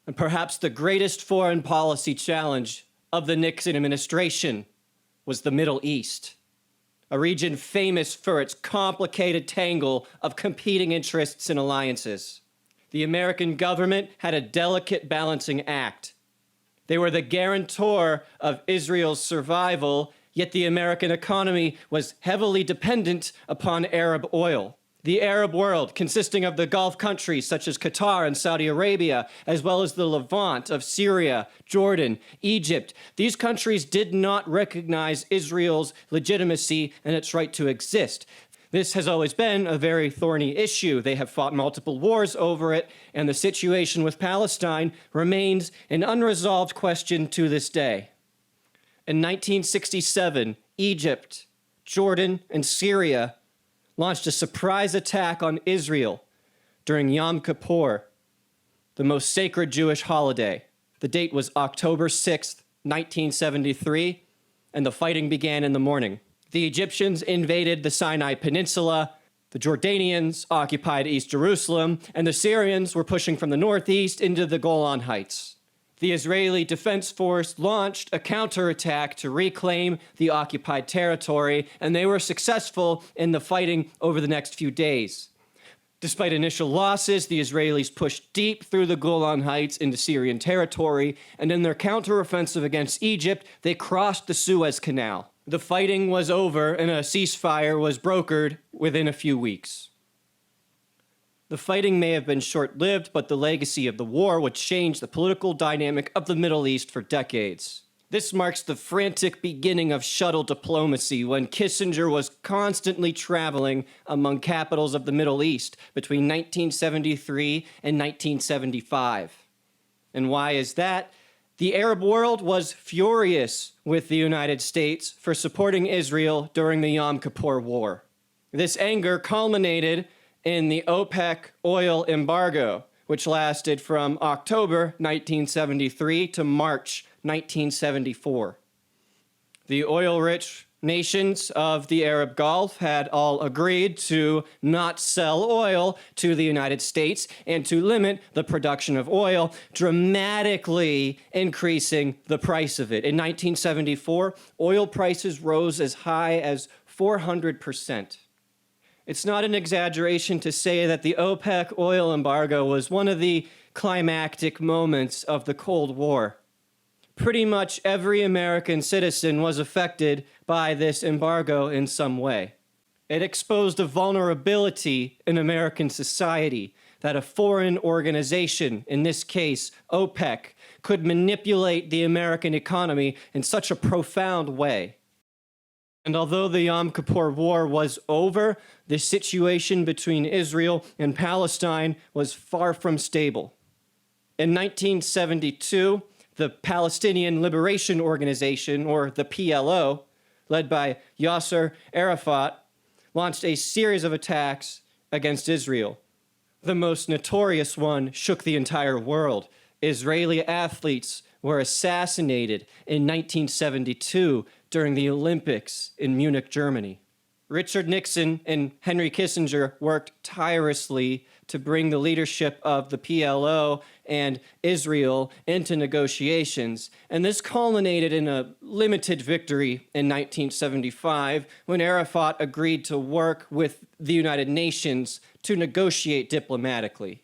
And perhaps the greatest foreign policy challenge of the Nixon administration was the Middle East, a region famous for its complicated tangle of competing interests and alliances. The American government had a delicate balancing act. They were the guarantor of Israel's survival, yet the American economy was heavily dependent upon Arab oil. The Arab world, consisting of the Gulf countries such as Qatar and Saudi Arabia, as well as the Levant of Syria, Jordan, Egypt, these countries did not recognize Israel's legitimacy and its right to exist. This has always been a very thorny issue. They have fought multiple wars over it, and the situation with Palestine remains an unresolved question to this day. In 1967, Egypt, Jordan, and Syria launched a surprise attack on Israel during Yom Kippur, the most sacred Jewish holiday. The date was October 6th, 1973, and the fighting began in the morning. The Egyptians invaded the Sinai Peninsula, the Jordanians occupied East Jerusalem, and the Syrians were pushing from the northeast into the Golan Heights. The Israeli Defense Force launched a counterattack to reclaim the occupied territory, and they were successful in the fighting over the next few days. Despite initial losses, the Israelis pushed deep through the Golan Heights into Syrian territory, and in their counteroffensive against Egypt, they crossed the Suez Canal. The fighting was over, and a ceasefire was brokered within a few weeks. The fighting may have been short-lived, but the legacy of the war would change the political dynamic of the Middle East for decades. This marks the frantic beginning of shuttle diplomacy, when Kissinger was constantly traveling among capitals of the Middle East between 1973 and 1975. And why is that? The Arab world was furious with the United States for supporting Israel during the Yom Kippur War. This anger culminated in the OPEC oil embargo, which lasted from October 1973 to March 1974. The oil-rich nations of the Arab Gulf had all agreed to not sell oil to the United States and to limit the production of oil, dramatically increasing the price of it. In 1974, oil prices rose as high as 400%. It's not an exaggeration to say that the OPEC oil embargo was one of the climactic moments of the Cold War. Pretty much every American citizen was affected by this embargo in some way. It exposed a vulnerability in American society that a foreign organization, in this case OPEC, could manipulate the American economy in such a profound way. And although the Yom Kippur War was over, the situation between Israel and Palestine was far from stable. In 1972, the Palestinian Liberation Organization, or the PLO, led by Yasser Arafat, launched a series of attacks against Israel. The most notorious one shook the entire world. Israeli athletes were assassinated in 1972 during the Olympics in Munich, Germany. Richard Nixon and Henry Kissinger worked tirelessly to bring the leadership of the PLO and Israel into negotiations, and this culminated in a limited victory in 1975 when Arafat agreed to work with the United Nations to negotiate diplomatically.